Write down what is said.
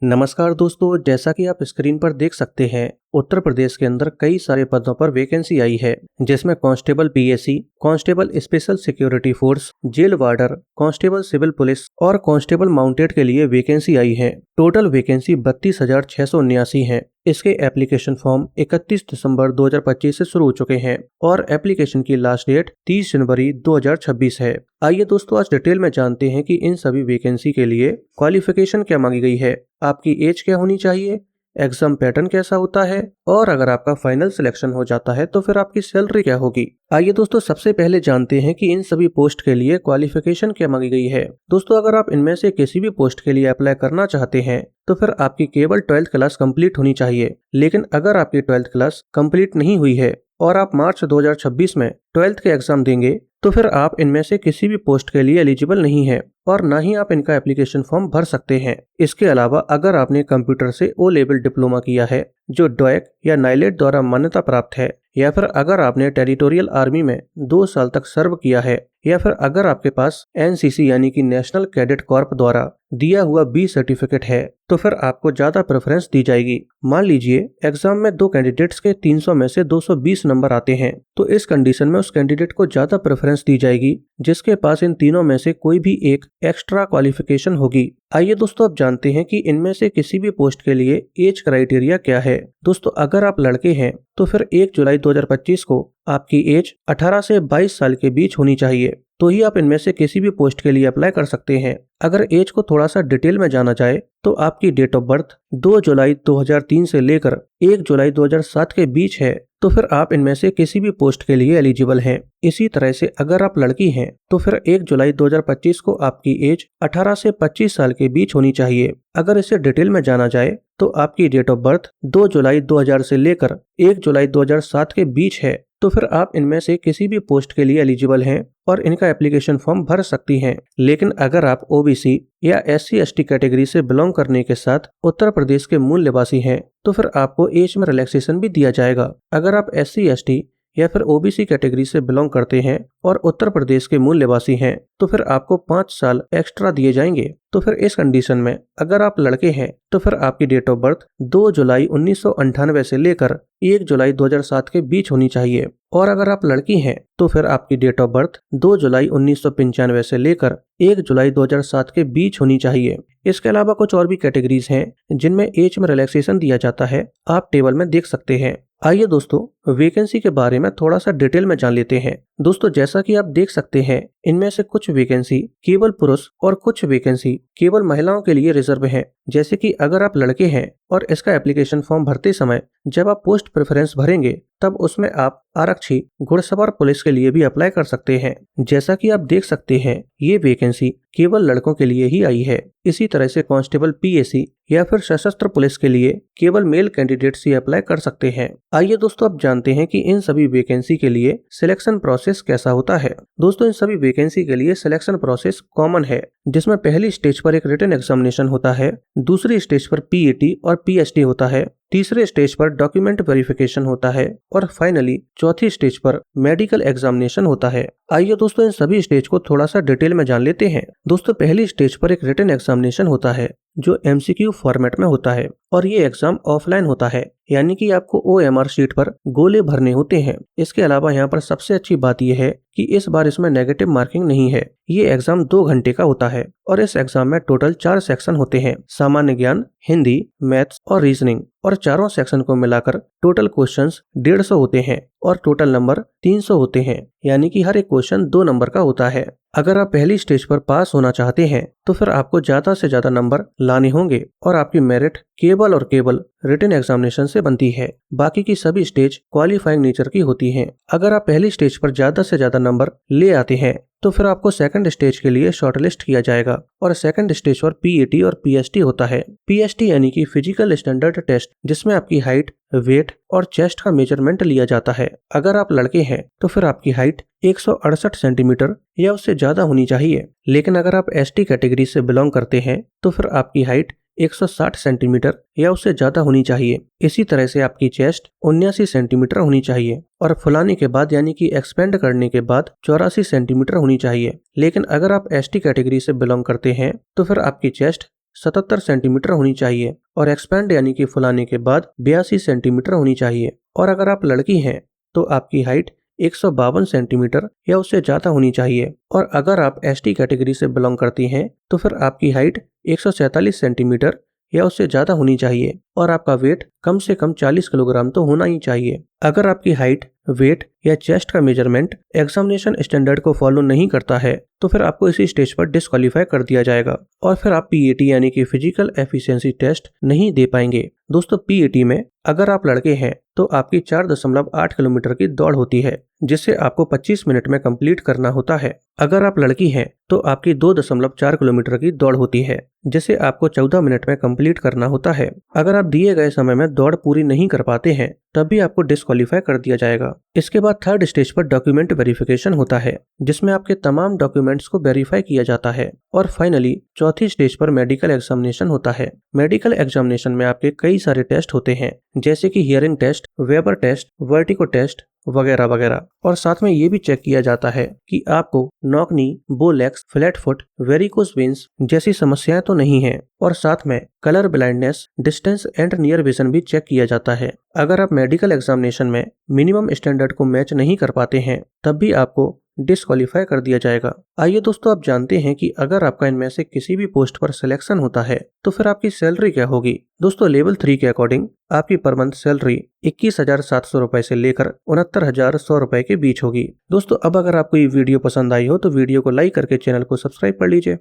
नमस्कार दोस्तों, जैसा कि आप स्क्रीन पर देख सकते हैं, उत्तर प्रदेश के अंदर कई सारे पदों पर वैकेंसी आई है, जिसमें constable PAC, constable special security force, jail warder, constable civil police और कांस्टेबल माउंटेड के लिए वैकेंसी आई है। टोटल वैकेंसी 32,679 है। इसके एप्लीकेशन फॉर्म 31 दिसंबर 2025 से शुरू हो चुके हैं और एप्लीकेशन की लास्ट डेट 30 जनवरी 2026 है। आइए दोस्तों, आज डिटेल में जानते हैं कि इन सभी वैकेंसी के लिए क्वालिफिकेशन क्या मांगी गई है, आपकी एज क्या होनी चाहिए, एग्जाम पैटर्न कैसा होता है और अगर आपका फाइनल सिलेक्शन हो जाता है तो फिर आपकी सैलरी क्या होगी। आइए दोस्तों, सबसे पहले जानते हैं कि इन सभी पोस्ट के लिए क्वालिफिकेशन क्या मांगी गई है। दोस्तों, अगर आप इनमें से किसी भी पोस्ट के लिए अप्लाई करना चाहते हैं तो फिर आपकी केवल 12th क्लास कंप्लीट होनी चाहिए। लेकिन अगर आपकी 12th क्लास कंप्लीट नहीं हुई है और आप मार्च 2026 में 12th के एग्जाम देंगे तो फिर आप इनमें से किसी भी पोस्ट के लिए एलिजिबल नहीं है और ना ही आप इनका एप्लीकेशन फॉर्म भर सकते हैं। इसके अलावा अगर आपने कंप्यूटर से ओ लेवल डिप्लोमा किया है जो डॉयक या नाइलेट द्वारा मान्यता प्राप्त है, या फिर अगर आपने टेरिटोरियल आर्मी में 2 साल तक सर्व किया है, या फिर अगर आपके पास एनसीसी यानी कि नेशनल कैडेट कॉर्प द्वारा दिया हुआ बी सर्टिफिकेट है तो फिर आपको ज्यादा प्रेफरेंस दी जाएगी। मान लीजिए एग्जाम में 2 कैंडिडेट्स के 300 में से 220 नंबर आते हैं तो इस कंडीशन में उस कैंडिडेट को ज्यादा प्रेफरेंस दी जाएगी जिसके पास इन तीनों में से कोई भी एक एक्स्ट्रा क्वालिफिकेशन होगी। आइए दोस्तों, अब जानते हैं कि इनमें से किसी भी पोस्ट के लिए एज क्राइटेरिया क्या है। दोस्तों, अगर आप लड़के हैं तो फिर 1 जुलाई 2025 को आपकी एज 18 से 22 साल के बीच होनी चाहिए, तो ही आप इनमें से किसी भी पोस्ट के लिए अप्लाई कर सकते हैं। अगर एज को थोड़ा सा डिटेल में जाना जाए तो आपकी डेट ऑफ बर्थ 2 जुलाई 2003 से लेकर 1 जुलाई 2007 के बीच है तो फिर आप इनमें से किसी भी पोस्ट के लिए एलिजिबल हैं। इसी तरह से अगर आप लड़की हैं तो फिर 1 जुलाई 2025 को आपकी एज 18 से 25 साल के बीच होनी चाहिए। अगर इसे डिटेल में जाना जाए तो आपकी डेट ऑफ बर्थ 2 जुलाई 2000 से लेकर 1 जुलाई 2007 के बीच है तो फिर आप इनमें से किसी भी पोस्ट के लिए एलिजिबल हैं और इनका एप्लीकेशन फॉर्म भर सकती हैं। लेकिन अगर आप ओबीसी या SC/ST कैटेगरी से बिलोंग करने के साथ उत्तर प्रदेश के मूल निवासी हैं तो फिर आपको एज में रिलैक्सेशन भी दिया जाएगा। अगर आप SC/ST या फिर ओबीसी कैटेगरी से बिलोंग करते हैं और उत्तर प्रदेश के मूल निवासी हैं तो फिर आपको 5 साल एक्स्ट्रा दिए जाएंगे। तो फिर इस कंडीशन में अगर आप लड़के हैं तो फिर आपकी डेट ऑफ बर्थ 2 जुलाई 1998 से लेकर 1 जुलाई 2007 के बीच होनी चाहिए और अगर आप लड़की हैं तो फिर आपकी डेट ऑफ बर्थ 2 जुलाई 1995 से लेकर 1 जुलाई 2007 के बीच होनी चाहिए। इसके अलावा कुछ और भी कैटेगरीज हैं जिनमें एज में रिलैक्सेशन दिया जाता है, आप टेबल में देख सकते हैं। आइए दोस्तों, वैकेंसी के बारे में थोड़ा सा डिटेल में जान लेते हैं। दोस्तों, जैसा कि आप देख सकते हैं इनमें से कुछ वैकेंसी केवल पुरुष और कुछ वैकेंसी केवल महिलाओं के लिए रिजर्व है। जैसे कि अगर आप लड़के हैं और इसका एप्लीकेशन फॉर्म भरते समय जब आप पोस्ट प्रेफरेंस भरेंगे तब उसमें आप आरक्षी, घुड़सवार पुलिस के लिए भी अप्लाई कर सकते हैं। जैसा कि आप देख सकते हैं ये वैकेंसी केवल लड़कों के लिए ही आई है। इसी तरह से कांस्टेबल पीएसी या फिर सशस्त्र पुलिस के लिए केवल मेल कैंडिडेट्स ही अप्लाई कर सकते हैं। आइए दोस्तों, अब जानते हैं कि इन सभी वैकेंसी के लिए सिलेक्शन प्रोसेस कैसा होता है। दोस्तों, इन सभी वैकेंसी के लिए सिलेक्शन प्रोसेस कॉमन है, जिसमें पहली स्टेज पर एक रिटन एग्जामिनेशन होता है, दूसरी स्टेज पर पीएटी और पीएचडी होता है, तीसरे स्टेज पर डॉक्यूमेंट वेरिफिकेशन होता है और फाइनली चौथी स्टेज पर मेडिकल एग्जामिनेशन होता है। आइए दोस्तों, इन सभी स्टेज को थोड़ा सा डिटेल में जान लेते हैं। दोस्तों, पहली स्टेज पर एक रिटन एग्जामिनेशन होता है जो MCQ फॉर्मेट में होता है और ये एग्जाम ऑफलाइन होता है, यानी कि आपको OMR शीट पर गोले भरने होते हैं। इसके अलावा यहाँ पर सबसे अच्छी बात यह है कि इस बार इसमें नेगेटिव मार्किंग नहीं है। ये एग्जाम 2 घंटे का होता है और इस एग्जाम में टोटल 4 सेक्शन होते हैं, सामान्य ज्ञान, हिंदी, मैथ्स और रीजनिंग, और चारों सेक्शन को मिलाकर टोटल क्वेश्चंस 150 होते हैं और टोटल नंबर 300 होते हैं, यानी कि हर एक क्वेश्चन 2 नंबर का होता है। अगर आप पहली स्टेज पर पास होना चाहते हैं तो फिर आपको ज्यादा से ज्यादा नंबर लाने होंगे और आपकी मेरिट केवल और केवल रिटन एग्जामिनेशन से बनती है। बाकी की सभी स्टेज क्वालिफाइंग नेचर की होती हैं। अगर आप पहली स्टेज पर ज्यादा से ज्यादा नंबर ले आते हैं तो फिर आपको सेकंड स्टेज के लिए शॉर्टलिस्ट किया जाएगा और सेकंड स्टेज पर पीएटी और पीएचडी होता है। पीएचडी यानी कि फिजिकल स्टैंडर्ड टेस्ट, जिसमें आपकी हाइट, वेट और चेस्ट का मेजरमेंट लिया जाता है। अगर आप लड़के हैं तो फिर आपकी हाइट 168 सेंटीमीटर या उससे ज्यादा होनी चाहिए, लेकिन अगर आप ST कैटेगरी से बिलोंग करते हैं तो फिर आपकी हाइट 160 सेंटीमीटर या उससे ज्यादा होनी चाहिए। इसी तरह से आपकी चेस्ट 79 सेंटीमीटर होनी चाहिए और फुलाने के बाद यानी कि एक्सपेंड करने के बाद 84 सेंटीमीटर होनी चाहिए। लेकिन अगर आप ST कैटेगरी से बिलोंग करते हैं तो फिर आपकी चेस्ट 77 सेंटीमीटर होनी चाहिए और एक्सपैंड यानी कि फुलाने के बाद 82 सेंटीमीटर होनी चाहिए। और अगर आप लड़की हैं तो आपकी हाइट 152 सेंटीमीटर या उससे ज़्यादा होनी चाहिए। और अगर आप एसटी कैटेगरी से बिलोंग करती हैं तो फिर आपकी हाइट 147 सेंटीमीटर या उससे ज़्यादा होनी चाहिए और आपका वेट कम से कम 40 किलोग्राम तो होना ही चाहिए। अगर आपकी हाइट, वेट या चेस्ट का मेजरमेंट एग्जामिनेशन स्टैंडर्ड को फॉलो नहीं करता है तो फिर आपको इसी स्टेज पर डिस्क्वालीफाई कर दिया जाएगा और फिर आप पीएटी यानी कि फिजिकल एफिशिएंसी टेस्ट नहीं दे पाएंगे। दोस्तों पीएटी में अगर आप लड़के हैं तो आपकी 4.8 किलोमीटर की दौड़ होती है जिसे आपको 25 मिनट में कंप्लीट करना होता है। अगर आप लड़की हैं तो आपकी 2.4 किलोमीटर की दौड़ होती है जिसे आपको 14 मिनट में कंप्लीट करना होता है। अगर आप दिए गए समय में दौड़ पूरी नहीं कर पाते हैं तब भी आपको डिस्क्वालीफाई कर दिया जाएगा। इसके बाद थर्ड स्टेज पर डॉक्यूमेंट वेरिफिकेशन होता है जिसमें आपके तमाम डॉक्यूमेंट्स को वेरीफाई किया जाता है। और फाइनली चौथी स्टेज पर मेडिकल एग्जामिनेशन होता है। मेडिकल एग्जामिनेशन में आपके कई सारे टेस्ट होते हैं जैसे कि hearing test, Weber test, vertigo test वगैरह वगैरह। और साथ में ये भी चेक किया जाता है कि आपको knock knee, bow legs, flat foot, varicose veins जैसी समस्याएं तो नहीं है। और साथ में colour blindness, distance and near vision भी चेक किया जाता है। अगर आप मेडिकल एग्जामिनेशन में मिनिमम स्टैंडर्ड को मैच नहीं कर पाते हैं तब भी आपको डिस्क्वालीफाई कर दिया जाएगा। आइए दोस्तों आप जानते हैं कि अगर आपका इनमें से किसी भी पोस्ट पर सिलेक्शन होता है तो फिर आपकी सैलरी क्या होगी। दोस्तों लेवल 3 के अकॉर्डिंग आपकी पर मंथ सैलरी 21,700 रुपए से लेकर 69,100 रुपए के बीच होगी। दोस्तों अब अगर आपको ये वीडियो पसंद आई हो तो वीडियो को लाइक करके चैनल को सब्सक्राइब कर लीजिए।